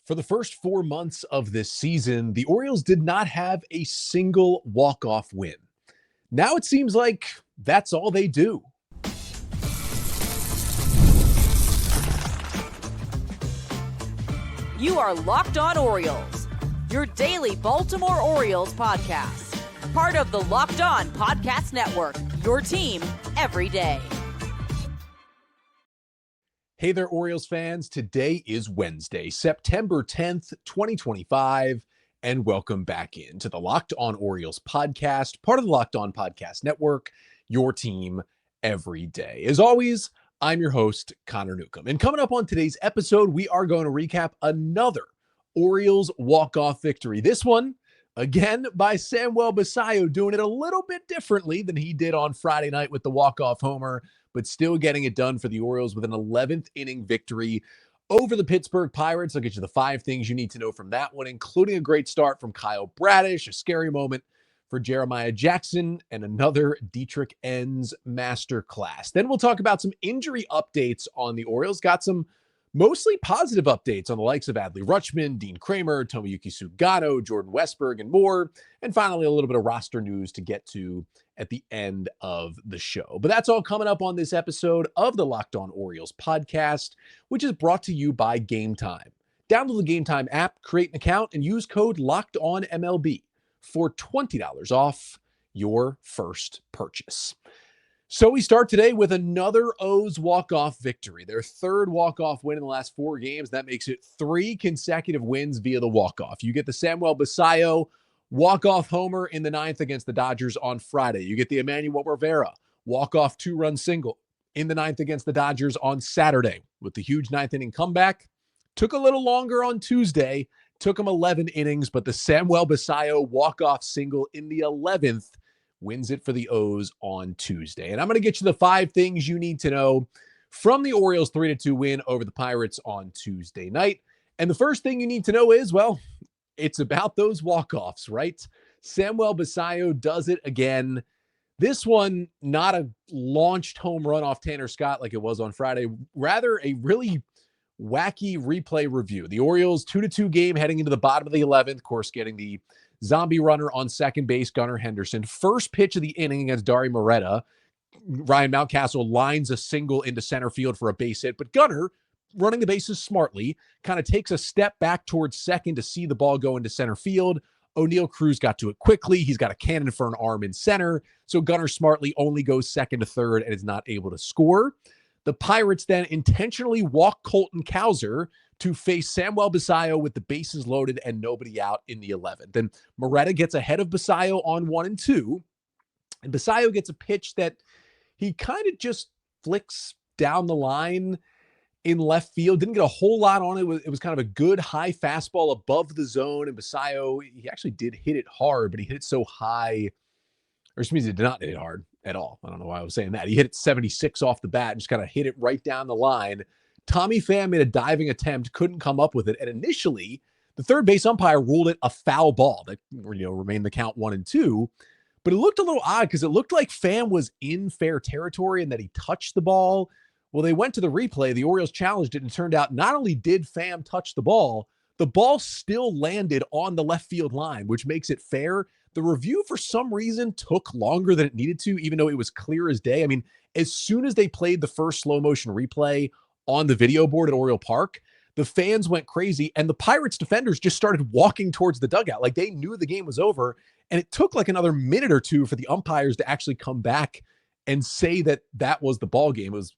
For the first 4 months of this season, the Orioles did not have a single walk-off win. Now it seems like that's all they do. You are Locked On Orioles, your daily Baltimore Orioles podcast. Part of the Locked On Podcast Network, your team every day. Hey there, Orioles fans. Today is Wednesday, September 10th, 2025, and welcome back into the Locked On Orioles podcast, part of the Locked On Podcast Network, your team every day. As always, I'm your host, Connor Newcomb. And coming up on today's episode, we are going to recap another Orioles walk-off victory. This one, again, by Samuel Basallo, doing it a little bit differently than he did on Friday night with the walk-off homer, but still getting it done for the Orioles with an 11th inning victory over the Pittsburgh Pirates. I'll get you the 5 things you need to know from that one, including a great start from Kyle Bradish, a scary moment for Jeremiah Jackson, and another Dietrich Enns masterclass. Then we'll talk about some injury updates on the Orioles. Got some mostly positive updates on the likes of Adley Rutschman, Dean Kremer, Tomoyuki Sugano, Jordan Westburg, and more. And finally, a little bit of roster news to get to at the end of the show. But that's all coming up on this episode of the Locked On Orioles podcast, which is brought to you by Game Time. Download the Game Time app, create an account, and use code LOCKEDONMLB for $20 off your first purchase. So we start today with another O's walk-off victory, their third walk-off win in the last 4 games. That makes it 3 consecutive wins via the walk-off. You get the Samuel Basallo walk-off homer in the 9th against the Dodgers on Friday. You get the Emmanuel Rivera walk-off 2-run single in the 9th against the Dodgers on Saturday with the huge 9th inning comeback. Took a little longer on Tuesday. Took him 11 innings, but the Samuel Basallo walk-off single in the 11th wins it for the O's on Tuesday. And I'm going to get you the 5 things you need to know from the Orioles 3-2 win over the Pirates on Tuesday night. And the first thing you need to know is, well, it's about those walk-offs, right? Samuel Basallo does it again. This one, not a launched home run off Tanner Scott like it was on Friday, rather a really wacky replay review. The Orioles 2-2 game heading into the bottom of the 11th, of course, getting the zombie runner on second base, Gunnar Henderson. First pitch of the inning against Dauri Moreta. Ryan Mountcastle lines a single into center field for a base hit, but Gunnar, running the bases smartly, kind of takes a step back towards second to see the ball go into center field. O'Neill Cruz got to it quickly. He's got a cannon for an arm in center, so Gunnar smartly only goes second to third and is not able to score. The Pirates then intentionally walk Colton Cowser to face Samuel Basallo with the bases loaded and nobody out in the 11th. Then Moreta gets ahead of Basallo on 1 and 2. And Basallo gets a pitch that he kind of just flicks down the line in left field. Didn't get a whole lot on it. It was kind of a good high fastball above the zone. And Basallo, he actually did hit it hard, but he hit it so high. Or excuse me, he did not hit it hard at all. I don't know why I was saying that. He hit it 76 off the bat and just kind of hit it right down the line. Tommy Pham made a diving attempt, couldn't come up with it. And initially, the third base umpire ruled it a foul ball that, remained the count 1 and 2. But it looked a little odd because it looked like Pham was in fair territory and that he touched the ball. Well, they went to the replay. The Orioles challenged it and it turned out not only did Pham touch the ball still landed on the left field line, which makes it fair. The review, for some reason, took longer than it needed to, even though it was clear as day. I mean, as soon as they played the first slow motion replay on the video board at Oriole Park, the fans went crazy and the Pirates defenders just started walking towards the dugout. Like they knew the game was over. And it took like another minute or two for the umpires to actually come back and say that that was the ball game. It was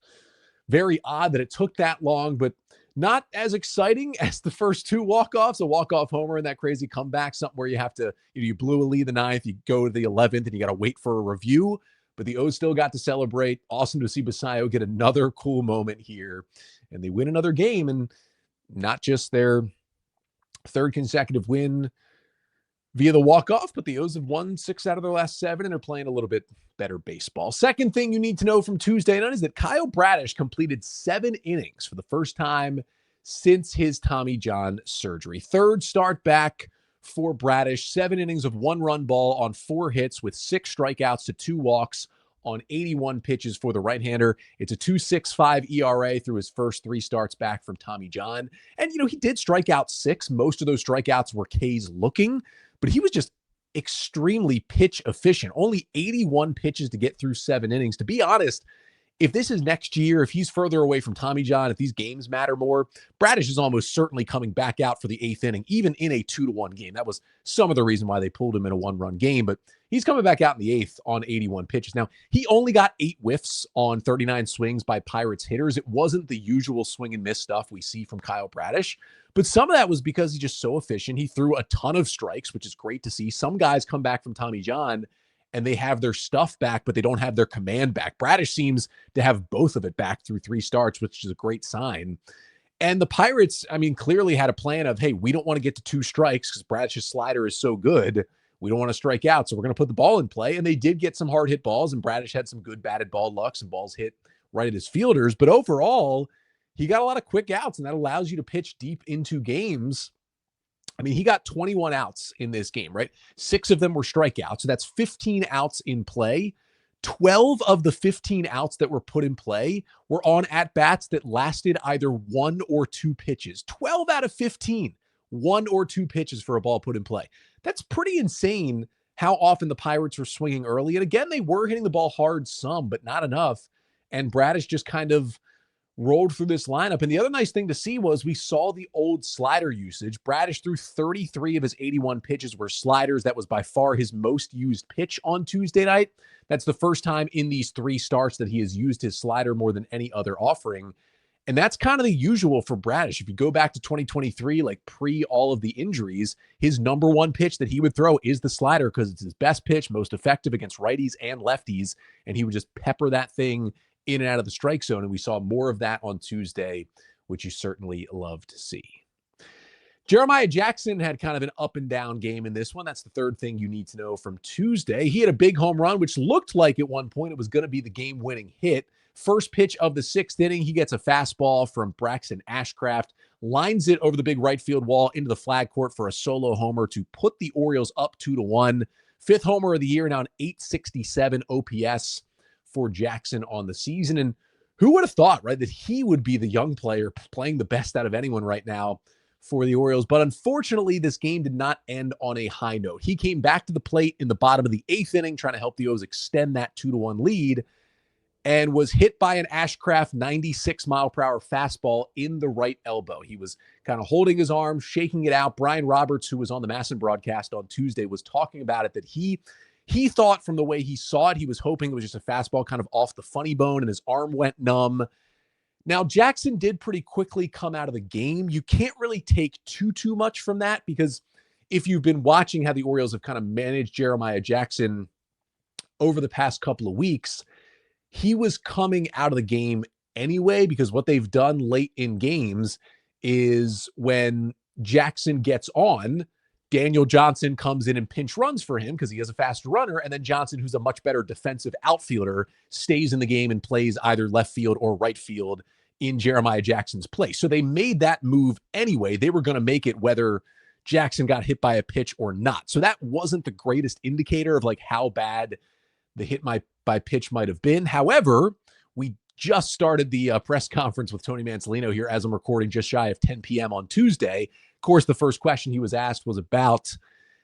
very odd that it took that long, but not as exciting as the first 2 walk-offs, a walk-off homer and that crazy comeback, something where you have to, you blew a lead the 9th, you go to the 11th and you got to wait for a review. But the O's still got to celebrate. Awesome to see Basallo get another cool moment here. And they win another game, and not just their 3rd consecutive win via the walk-off, but the O's have won 6 out of their last 7 and are playing a little bit better baseball. Second thing you need to know from Tuesday night is that Kyle Bradish completed 7 innings for the first time since his Tommy John surgery. 3rd start back for Bradish, 7 innings of 1-run ball on 4 hits with 6 strikeouts to 2 walks, on 81 pitches for the right-hander. It's a 2.65 ERA through his first 3 starts back from Tommy John. And, he did strike out 6. Most of those strikeouts were K's looking, but he was just extremely pitch efficient. Only 81 pitches to get through 7 innings. To be honest, if this is next year, if he's further away from Tommy John, if these games matter more, Bradish is almost certainly coming back out for the 8th inning, even in a 2-1 game. That was some of the reason why they pulled him in a 1-run game, but he's coming back out in the 8th on 81 pitches. Now, he only got 8 whiffs on 39 swings by Pirates hitters. It wasn't the usual swing and miss stuff we see from Kyle Bradish, but some of that was because he's just so efficient. He threw a ton of strikes, which is great to see. Some guys come back from Tommy John and they have their stuff back, but they don't have their command back. Bradish seems to have both of it back through 3 starts, which is a great sign. And the Pirates, clearly had a plan of, hey, we don't want to get to 2 strikes because Bradish's slider is so good. We don't want to strike out, so we're going to put the ball in play. And they did get some hard hit balls, and Bradish had some good batted ball luck, some balls hit right at his fielders. But overall, he got a lot of quick outs, and that allows you to pitch deep into games. He got 21 outs in this game, right? 6 of them were strikeouts. So that's 15 outs in play. 12 of the 15 outs that were put in play were on at-bats that lasted either 1 or 2 pitches. 12 out of 15, 1 or 2 pitches for a ball put in play. That's pretty insane how often the Pirates were swinging early. And again, they were hitting the ball hard some, but not enough. And Bradish just kind of rolled through this lineup. And the other nice thing to see was we saw the old slider usage. Bradish threw 33 of his 81 pitches were sliders. That was by far his most used pitch on Tuesday night. That's the first time in these 3 starts that he has used his slider more than any other offering. And that's kind of the usual for Bradish. If you go back to 2023, like pre all of the injuries, his number 1 pitch that he would throw is the slider because it's his best pitch, most effective against righties and lefties. And he would just pepper that thing in and out of the strike zone. And we saw more of that on Tuesday, which you certainly love to see. Jeremiah Jackson had kind of an up and down game in this one. That's the third thing you need to know from Tuesday. He had a big home run, which looked like at one point it was going to be the game-winning hit. First pitch of the 6th inning, he gets a fastball from Braxton Ashcraft, lines it over the big right field wall into the flag court for a solo homer to put the Orioles up 2-1. 5th homer of the year, now an 867 OPS for Jackson on the season. And who would have thought, right, that he would be the young player playing the best out of anyone right now for the Orioles. But unfortunately, this game did not end on a high note. He came back to the plate in the bottom of the 8th inning, trying to help the O's extend that 2-1 lead, and was hit by an Ashcraft 96-mile-per-hour fastball in the right elbow. He was kind of holding his arm, shaking it out. Brian Roberts, who was on the Masson broadcast on Tuesday, was talking about it, that he thought from the way he saw it, he was hoping it was just a fastball kind of off the funny bone, and his arm went numb. Now, Jackson did pretty quickly come out of the game. You can't really take too much from that, because if you've been watching how the Orioles have kind of managed Jeremiah Jackson over the past couple of weeks, he was coming out of the game anyway, because what they've done late in games is when Jackson gets on, Daniel Johnson comes in and pinch runs for him because he has a fast runner. And then Johnson, who's a much better defensive outfielder, stays in the game and plays either left field or right field in Jeremiah Jackson's place. So they made that move anyway. They were going to make it whether Jackson got hit by a pitch or not. So that wasn't the greatest indicator of like how bad the hit by pitch might have been. However, we just started the press conference with Tony Mansolino here as I'm recording just shy of 10 p.m. on Tuesday. Of course, the first question he was asked was about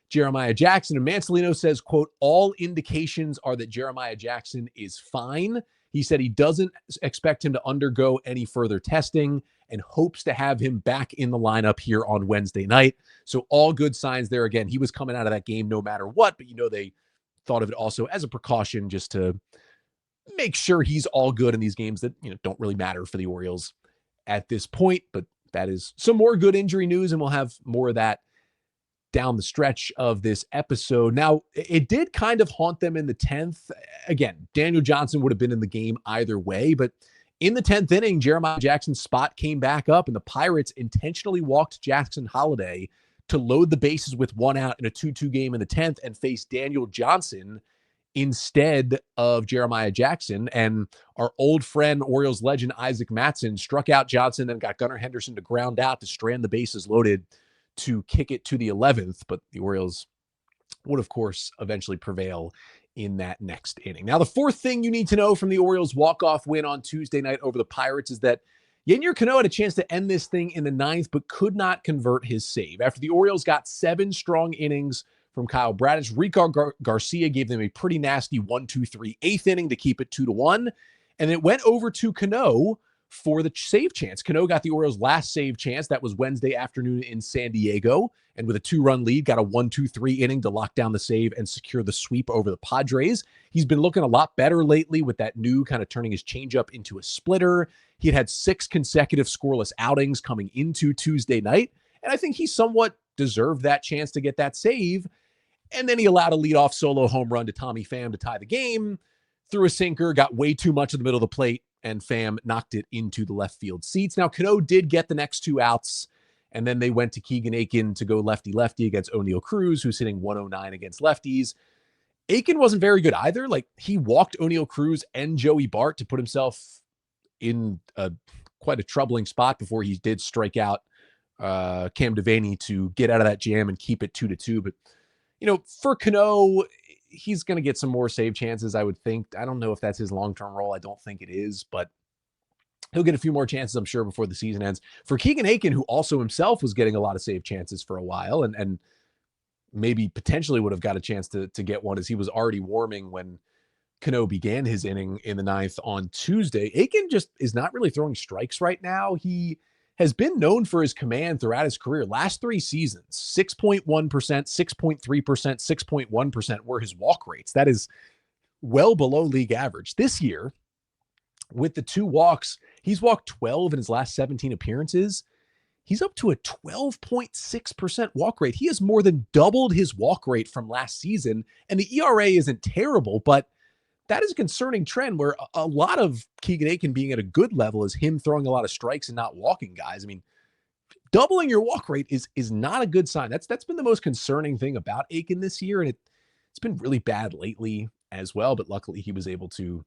Jeremiah Jackson, and Mansolino says, quote, "All indications are that Jeremiah Jackson is fine." He said he doesn't expect him to undergo any further testing and hopes to have him back in the lineup here on Wednesday night. So all good signs there. Again, he was coming out of that game no matter what, but they thought of it also as a precaution just to make sure he's all good in these games that don't really matter for the Orioles at this point. But that is some more good injury news, and we'll have more of that down the stretch of this episode. Now, it did kind of haunt them in the 10th. Again, Daniel Johnson would have been in the game either way, but in the 10th inning, Jeremiah Jackson's spot came back up, and the Pirates intentionally walked Jackson Holliday to load the bases with 1 out in a 2-2 game in the 10th and face Daniel Johnson instead of Jeremiah Jackson. And our old friend, Orioles legend Isaac Mattson, struck out Johnson, then got Gunnar Henderson to ground out to strand the bases loaded to kick it to the 11th. But the Orioles would, of course, eventually prevail in that next inning. Now, the fourth thing you need to know from the Orioles' walk-off win on Tuesday night over the Pirates is that Yennier Cano had a chance to end this thing in the ninth, but could not convert his save. After the Orioles got 7 strong innings from Kyle Bradish, Rico Garcia gave them a pretty nasty 1-2-3 eighth inning to keep it 2-1, and it went over to Cano for the save chance. Cano got the Orioles' last save chance. That was Wednesday afternoon in San Diego, and with a 2-run lead, got a 1-2-3 inning to lock down the save and secure the sweep over the Padres. He's been looking a lot better lately with that new kind of turning his changeup into a splitter. He had 6 consecutive scoreless outings coming into Tuesday night, and I think he somewhat deserved that chance to get that save. And then he allowed a leadoff solo home run to Tommy Pham to tie the game, threw a sinker, got way too much in the middle of the plate, and Pham knocked it into the left field seats. Now, Cano did get the next 2 outs, and then they went to Keegan Aiken to go lefty-lefty against O'Neal Cruz, who's hitting 109 against lefties. Aiken wasn't very good either. Like, he walked O'Neal Cruz and Joey Bart to put himself in quite a troubling spot before he did strike out Cam Devaney to get out of that jam and keep it 2-2. But, you know, for Cano, he's going to get some more save chances, I would think. I don't know if that's his long-term role. I don't think it is, but he'll get a few more chances, I'm sure, before the season ends. For Keegan Aiken, who also himself was getting a lot of save chances for a while and maybe potentially would have got a chance to get one as he was already warming when Cano began his inning in the ninth on Tuesday. Aiken just is not really throwing strikes right now. He has been known for his command throughout his career. Last 3 seasons, 6.1%, 6.3%, 6.1% were his walk rates. That is well below league average. This year, with the 2 walks, he's walked 12 in his last 17 appearances. He's up to a 12.6% walk rate. He has more than doubled his walk rate from last season, and the ERA isn't terrible, but that is a concerning trend where a lot of Keegan Aiken being at a good level is him throwing a lot of strikes and not walking guys. I mean, doubling your walk rate is not a good sign. That's been the most concerning thing about Aiken this year, and it's been really bad lately as well, but luckily he was able to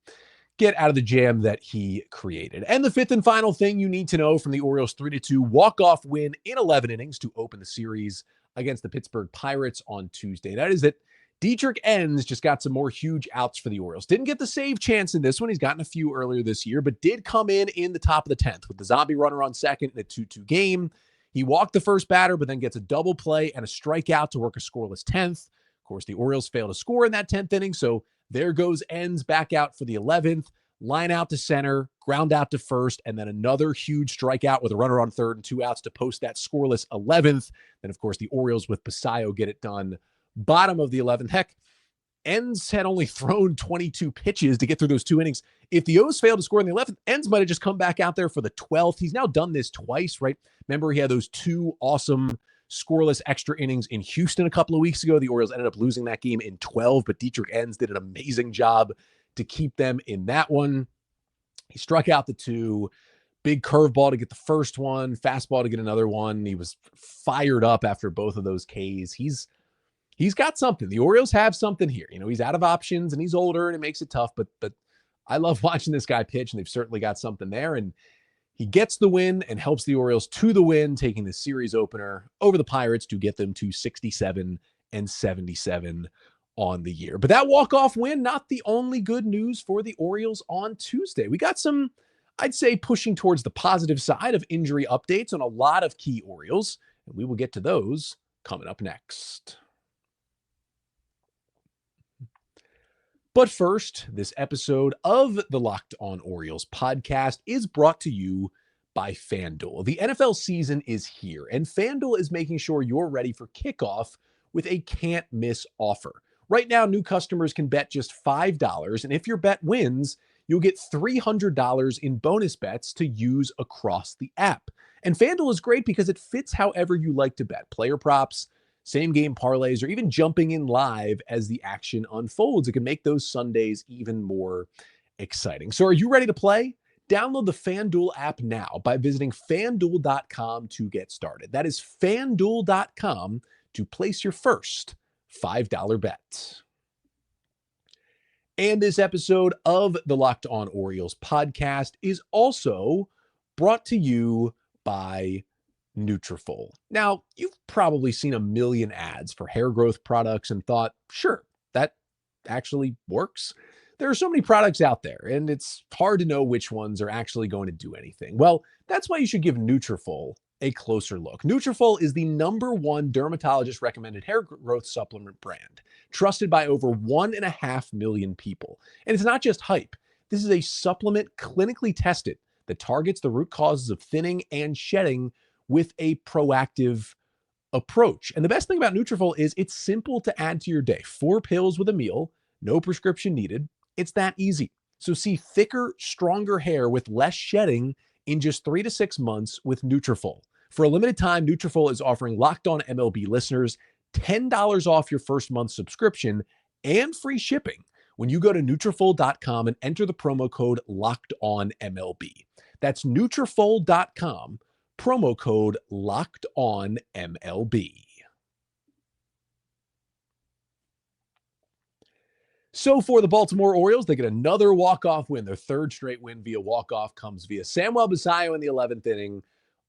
get out of the jam that he created. And the fifth and final thing you need to know from the Orioles' 3-2 walk-off win in 11 innings to open the series against the Pittsburgh Pirates on Tuesday. That is that Dietrich Enns just got some more huge outs for the Orioles. Didn't get the save chance in this one. He's gotten a few earlier this year, but did come in the top of the 10th with the zombie runner on second in a 2-2 game. He walked the first batter, but then gets a double play and a strikeout to work a scoreless 10th. Of course, the Orioles failed to score in that 10th inning, so there goes Enns back out for the 11th. Line out to center, ground out to first, and then another huge strikeout with a runner on third and 2 outs to post that scoreless 11th. Then, of course, the Orioles with Basallo get it done bottom of the 11th. Heck, Enns had only thrown 22 pitches to get through those 2 innings. If the O's failed to score in the 11th, Enns might have just come back out there for the 12th. He's now done this twice, right? Remember, he had those 2 awesome scoreless extra innings in Houston a couple of weeks ago. The Orioles ended up losing that game in 12, but Dietrich Enns did an amazing job to keep them in that one. He struck out the 2, big curveball to get the first one, fastball to get another one. He was fired up after both of those Ks. He's got something. The Orioles have something here. You know, he's out of options and he's older and it makes it tough, but I love watching this guy pitch, and they've certainly got something there. And he gets the win and helps the Orioles to the win, taking the series opener over the Pirates to get them to 67-77 on the year. But that walk-off win, not the only good news for the Orioles on Tuesday. We got some, I'd say, pushing towards the positive side of injury updates on a lot of key Orioles, and we will get to those coming up next. But first, this episode of the Locked On Orioles podcast is brought to you by FanDuel. The NFL season is here, and FanDuel is making sure you're ready for kickoff with a can't-miss offer. Right now, new customers can bet just $5, and if your bet wins, you'll get $300 in bonus bets to use across the app. And FanDuel is great because it fits however you like to bet. Player props, same game parlays, or even jumping in live as the action unfolds. It can make those Sundays even more exciting. So are you ready to play? Download the FanDuel app now by visiting FanDuel.com to get started. That is FanDuel.com to place your first $5 bet. And this episode of the Locked On Orioles podcast is also brought to you by Nutrafol. Now, you've probably seen a million ads for hair growth products and thought, sure, that actually works. There are so many products out there, and it's hard to know which ones are actually going to do anything. Well, that's why you should give Nutrafol a closer look. Nutrafol is the #1 dermatologist recommended hair growth supplement brand, trusted by over 1.5 million people. And it's not just hype. This is a supplement clinically tested that targets the root causes of thinning and shedding with a proactive approach. And the best thing about Nutrafol is it's simple to add to your day. 4 pills with a meal, no prescription needed. It's that easy. So see thicker, stronger hair with less shedding in just 3 to 6 months with Nutrafol. For a limited time, Nutrafol is offering Locked On MLB listeners $10 off your first month subscription and free shipping when you go to Nutrafol.com and enter the promo code Locked On MLB. That's Nutrafol.com, promo code Locked On MLB. So for the Baltimore Orioles, they get another walk-off win. Their 3rd straight win via walk-off comes via Samuel Basallo in the 11th inning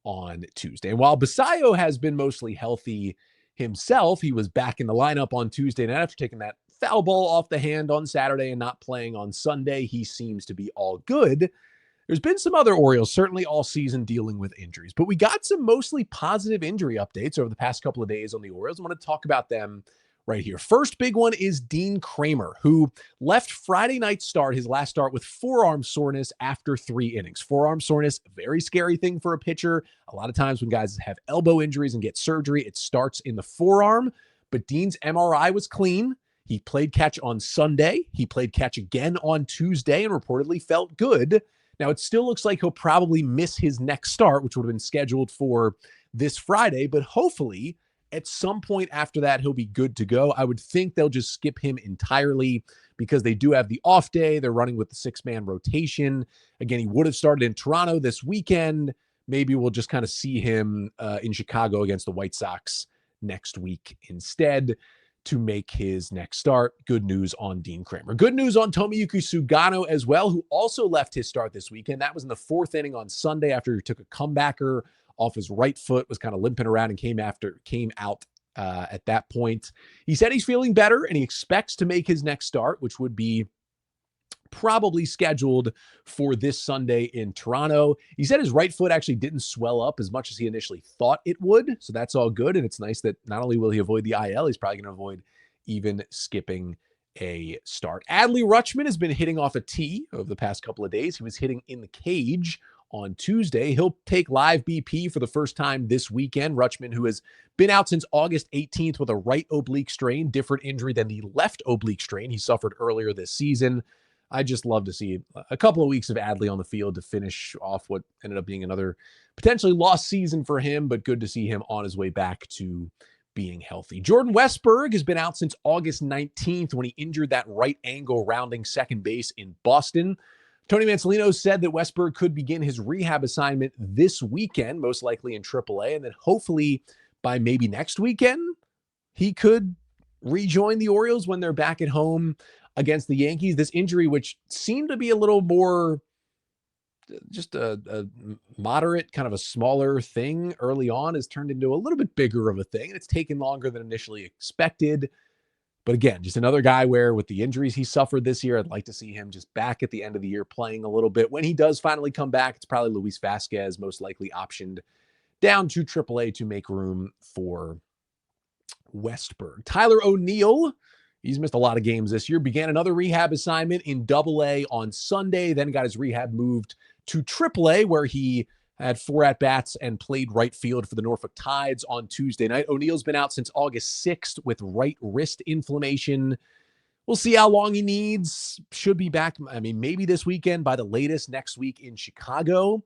on Tuesday. And while Basallo has been mostly healthy himself, he was back in the lineup on Tuesday night after taking that foul ball off the hand on Saturday and not playing on Sunday. He seems to be all good. There's been some other Orioles, certainly all season, dealing with injuries, but we got some mostly positive injury updates over the past couple of days on the Orioles. I want to talk about them right here. First big one is Dean Kremer, who left Friday night's start, his last start, with forearm soreness after 3 innings. Forearm soreness, a very scary thing for a pitcher. A lot of times when guys have elbow injuries and get surgery, it starts in the forearm, but Dean's MRI was clean. He played catch on Sunday. He played catch again on Tuesday and reportedly felt good. Now, it still looks like he'll probably miss his next start, which would have been scheduled for this Friday, but hopefully at some point after that, he'll be good to go. I would think they'll just skip him entirely because they do have the off day. They're running with the 6-man rotation. Again, he would have started in Toronto this weekend. Maybe we'll just kind of see him in Chicago against the White Sox next week instead to make his next start. Good news on Dean Kremer. Good news on Tomoyuki Sugano as well, who also left his start this weekend. That was in the 4th inning on Sunday after he took a comebacker off his right foot, was kind of limping around and came out at that point. He said he's feeling better and he expects to make his next start, which would be probably scheduled for this Sunday in Toronto. He said his right foot actually didn't swell up as much as he initially thought it would. So that's all good. And it's nice that not only will he avoid the IL, he's probably going to avoid even skipping a start. Adley Rutschman has been hitting off a tee over the past couple of days. He was hitting in the cage on Tuesday. He'll take live BP for the first time this weekend. Rutschman, who has been out since August 18th with a right oblique strain, different injury than the left oblique strain he suffered earlier this season. I just love to see a couple of weeks of Adley on the field to finish off what ended up being another potentially lost season for him, but good to see him on his way back to being healthy. Jordan Westburg has been out since August 19th when he injured that right angle rounding second base in Boston. Tony Mansolino said that Westburg could begin his rehab assignment this weekend, most likely in AAA, and then hopefully by maybe next weekend, he could rejoin the Orioles when they're back at home against the Yankees. This injury, which seemed to be a little more just a moderate, kind of a smaller thing early on, has turned into a little bit bigger of a thing. It's taken longer than initially expected. But again, just another guy where with the injuries he suffered this year, I'd like to see him just back at the end of the year playing a little bit. When he does finally come back, it's probably Luis Vasquez, most likely optioned down to AAA to make room for Westburg. Tyler O'Neill, he's missed a lot of games this year, began another rehab assignment in AA on Sunday, then got his rehab moved to AAA, where he had 4 at-bats and played right field for the Norfolk Tides on Tuesday night. O'Neill's been out since August 6th with right wrist inflammation. We'll see how long he needs. Should be back, maybe this weekend, by the latest next week in Chicago.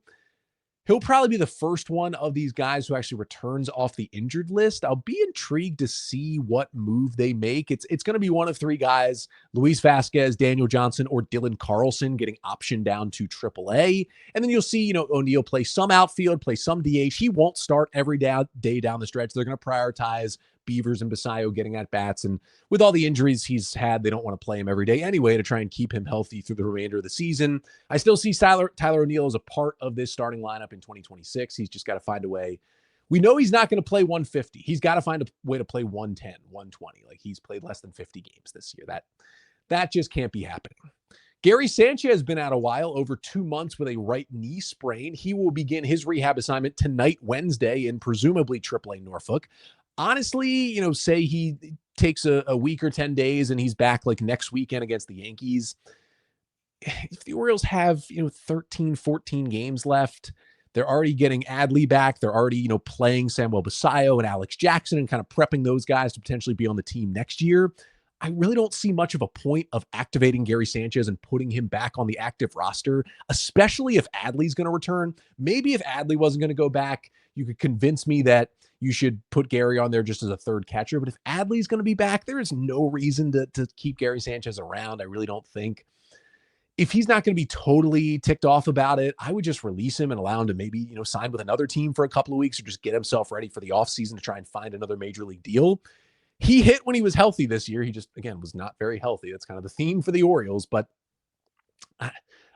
He'll probably be the first one of these guys who actually returns off the injured list. I'll be intrigued to see what move they make. It's going to be one of 3 guys, Luis Vasquez, Daniel Johnson, or Dylan Carlson, getting optioned down to AAA. And then you'll see, O'Neill play some outfield, play some DH. He won't start every day down the stretch. They're going to prioritize Beavers and Basallo getting at bats. And with all the injuries he's had, they don't want to play him every day anyway to try and keep him healthy through the remainder of the season. I still see Tyler O'Neill as a part of this starting lineup in 2026. He's just got to find a way. We know he's not going to play 150. He's got to find a way to play 110, 120. Like, he's played less than 50 games this year. That just can't be happening. Gary Sanchez has been out a while, over 2 months with a right knee sprain. He will begin his rehab assignment tonight, Wednesday, in presumably AAA Norfolk. Honestly, say he takes a week or 10 days and he's back like next weekend against the Yankees. If the Orioles have, 13, 14 games left, they're already getting Adley back. They're already, playing Samuel Basallo and Alex Jackson and kind of prepping those guys to potentially be on the team next year. I really don't see much of a point of activating Gary Sanchez and putting him back on the active roster, especially if Adley's going to return. Maybe if Adley wasn't going to go back, you could convince me that you should put Gary on there just as a third catcher. But if Adley's going to be back, there is no reason to keep Gary Sanchez around. I really don't think. If he's not going to be totally ticked off about it, I would just release him and allow him to maybe, sign with another team for a couple of weeks or just get himself ready for the offseason to try and find another major league deal. He hit when he was healthy this year. He just, again, was not very healthy. That's kind of the theme for the Orioles. But I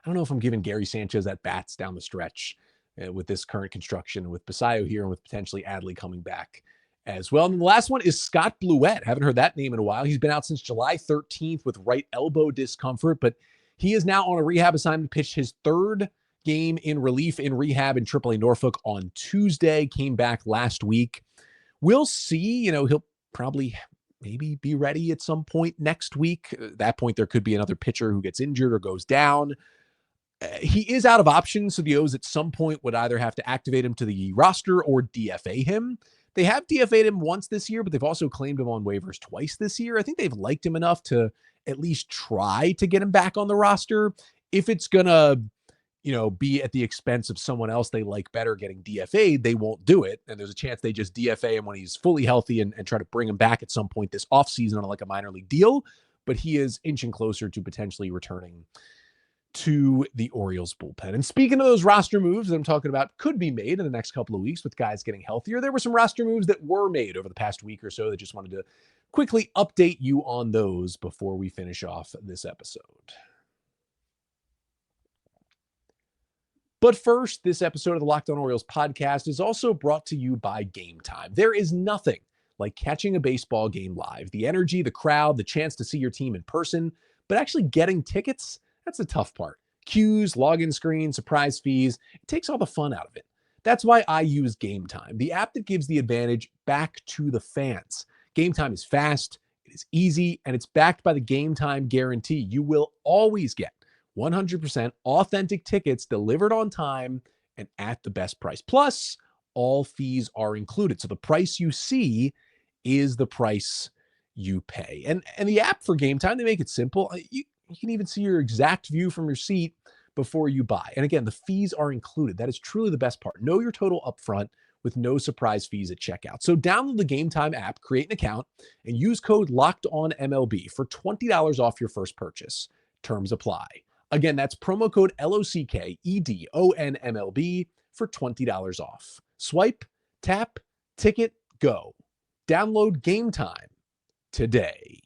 don't know if I'm giving Gary Sanchez at bats down the stretch with this current construction, with Basallo here and with potentially Adley coming back as well. And the last one is Scott Blewett. Haven't heard that name in a while. He's been out since July 13th with right elbow discomfort, but he is now on a rehab assignment, pitched his third game in relief in rehab in AAA Norfolk on Tuesday, came back last week. We'll see, he'll probably maybe be ready at some point next week. At that point, there could be another pitcher who gets injured or goes down. He is out of options, so the O's at some point would either have to activate him to the roster or DFA him. They have DFA'd him once this year, but they've also claimed him on waivers twice this year. I think they've liked him enough to at least try to get him back on the roster. If it's going to, be at the expense of someone else they like better getting DFA'd, they won't do it. And there's a chance they just DFA him when he's fully healthy and try to bring him back at some point this offseason on like a minor league deal. But he is inching closer to potentially returning to the Orioles bullpen. And speaking of those roster moves that I'm talking about could be made in the next couple of weeks with guys getting healthier, there were some roster moves that were made over the past week or so that just wanted to quickly update you on those before we finish off this episode. But first, this episode of the Locked On Orioles podcast is also brought to you by Game Time. There is nothing like catching a baseball game live. The energy, the crowd, the chance to see your team in person, but actually getting tickets, that's the tough part. Queues, login screens, surprise fees, it takes all the fun out of it. That's why I use Game Time, the app that gives the advantage back to the fans. Game Time is fast, it is easy, and it's backed by the Game Time guarantee. You will always get 100% authentic tickets delivered on time and at the best price. Plus, all fees are included. So the price you see is the price you pay. And the app for Game Time, they make it simple. You can even see your exact view from your seat before you buy. And again, the fees are included. That is truly the best part. Know your total upfront with no surprise fees at checkout. So download the Game Time app, create an account, and use code LOCKEDONMLB for $20 off your first purchase. Terms apply. Again, that's promo code LOCKEDONMLB for $20 off. Swipe, tap, ticket, go. Download Game Time today.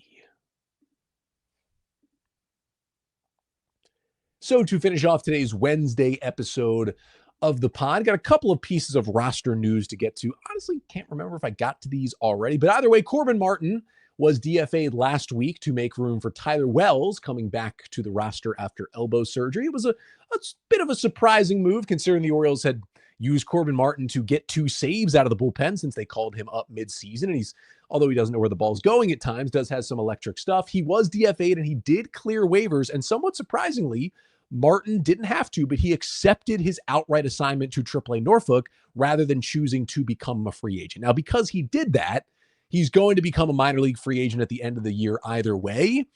So to finish off today's Wednesday episode of the pod, got a couple of pieces of roster news to get to. Honestly, can't remember if I got to these already, but either way, Corbin Martin was DFA'd last week to make room for Tyler Wells coming back to the roster after elbow surgery. It was a bit of a surprising move considering the Orioles had used Corbin Martin to get 2 saves out of the bullpen since they called him up midseason. And although he doesn't know where the ball's going at times, does have some electric stuff. He was DFA'd and he did clear waivers. And somewhat surprisingly, Martin didn't have to, but he accepted his outright assignment to AAA Norfolk rather than choosing to become a free agent. Now, because he did that, he's going to become a minor league free agent at the end of the year either way.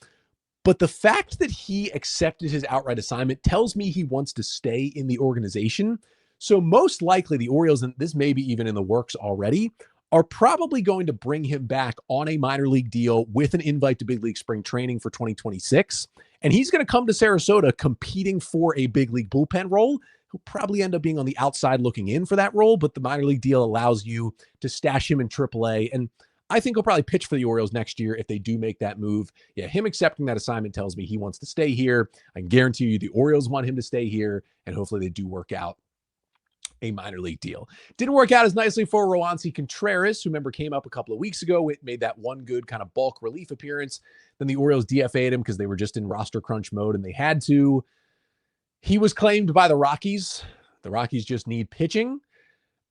But the fact that he accepted his outright assignment tells me he wants to stay in the organization. So most likely the Orioles, and this may be even in the works already, are probably going to bring him back on a minor league deal with an invite to big league spring training for 2026. And he's going to come to Sarasota competing for a big league bullpen role. He'll probably end up being on the outside looking in for that role, but the minor league deal allows you to stash him in AAA. And I think he'll probably pitch for the Orioles next year if they do make that move. Yeah, him accepting that assignment tells me he wants to stay here. I can guarantee you the Orioles want him to stay here, and hopefully they do work out a minor league deal. Didn't work out as nicely for Roansy Contreras, who remember came up a couple of weeks ago. It made that one good kind of bulk relief appearance. Then the Orioles DFA'd him because they were just in roster crunch mode and they had to. He was claimed by the Rockies. The Rockies just need pitching.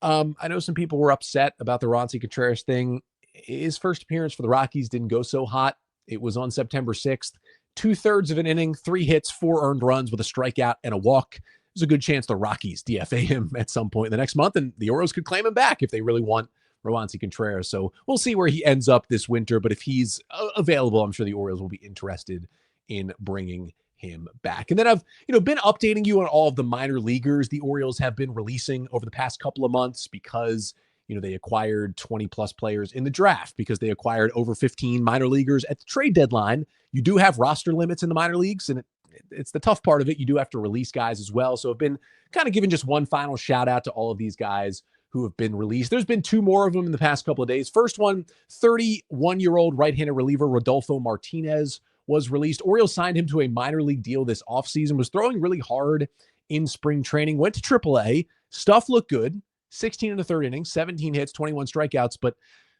I know some people were upset about the Roansy Contreras thing. His first appearance for the Rockies didn't go so hot. It was on September 6th. 2/3 of an inning, 3 hits, 4 earned runs with a strikeout and a walk. There's a good chance the Rockies DFA him at some point in the next month, and the Orioles could claim him back if they really want Roansy Contreras. So we'll see where he ends up this winter, but if he's available, I'm sure the Orioles will be interested in bringing him back. And then I've been updating you on all of the minor leaguers the Orioles have been releasing over the past couple of months because they acquired 20 plus players in the draft, because they acquired over 15 minor leaguers at the trade deadline. You do have roster limits in the minor leagues, and it's the tough part of it. You do have to release guys as well. So I've been kind of giving just one final shout out to all of these guys who have been released. There's been 2 more of them in the past couple of days. First one, 31-year-old right-handed reliever Rodolfo Martinez was released. Orioles signed him to a minor league deal this offseason, was throwing really hard in spring training, went to AAA. Stuff looked good. 16 in the third inning, 17 hits, 21 strikeouts, but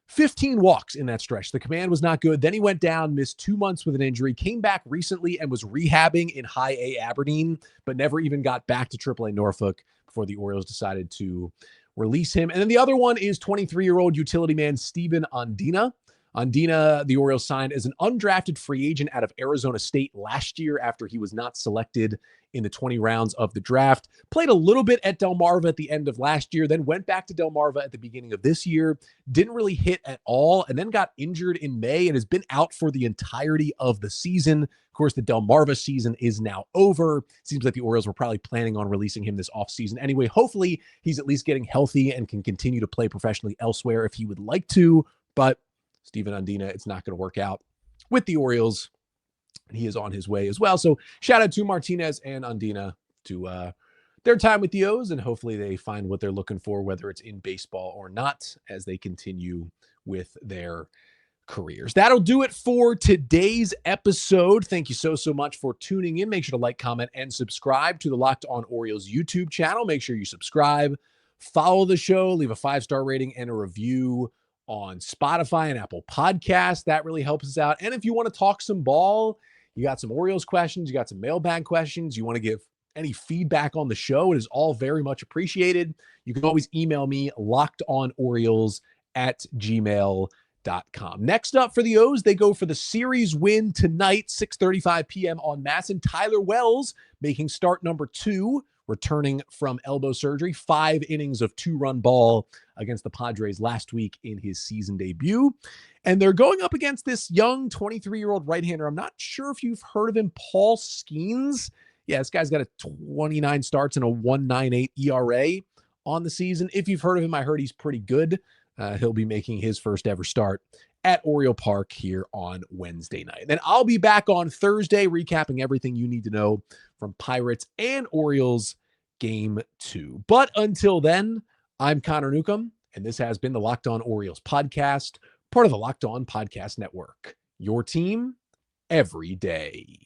15 walks in that stretch. The command was not good. Then he went down, missed 2 months with an injury, came back recently and was rehabbing in high A Aberdeen, but never even got back to AAA Norfolk before the Orioles decided to release him. And then the other one is 23-year-old utility man Steven Andina. Andina, the Orioles signed as an undrafted free agent out of Arizona State last year after he was not selected in the 20 rounds of the draft. Played a little bit at Delmarva at the end of last year, then went back to Delmarva at the beginning of this year. Didn't really hit at all, and then got injured in May and has been out for the entirety of the season. Of course, the Delmarva season is now over. Seems like the Orioles were probably planning on releasing him this offseason anyway. Hopefully, he's at least getting healthy and can continue to play professionally elsewhere if he would like to, but Steven Andina, it's not going to work out with the Orioles. He is on his way as well. So shout out to Martinez and Andina to their time with the O's, and hopefully they find what they're looking for, whether it's in baseball or not, as they continue with their careers. That'll do it for today's episode. Thank you so much for tuning in. Make sure to like, comment, and subscribe to the Locked On Orioles YouTube channel. Make sure you subscribe, follow the show, leave a 5-star rating and a review on Spotify and Apple Podcasts. That really helps us out. And if you want to talk some ball, you got some Orioles questions, you got some mailbag questions, you want to give any feedback on the show, it is all very much appreciated. You can always email me, lockedonorioles@gmail.com. Next up for the O's, they go for the series win tonight, 6:35 p.m. on MASN. Tyler Wells making start number 2, returning from elbow surgery. 5 innings of 2-run ball against the Padres last week in his season debut. And they're going up against this young 23-year-old right-hander. I'm not sure if you've heard of him, Paul Skeens. Yeah, this guy's got a 29 starts and a 1.98 ERA on the season. If you've heard of him, I heard he's pretty good. He'll be making his first ever start at Oriole Park here on Wednesday night. Then I'll be back on Thursday recapping everything you need to know from Pirates and Orioles Game 2. But until then, I'm Connor Newcomb, and this has been the Locked On Orioles podcast, part of the Locked On Podcast Network. Your team every day.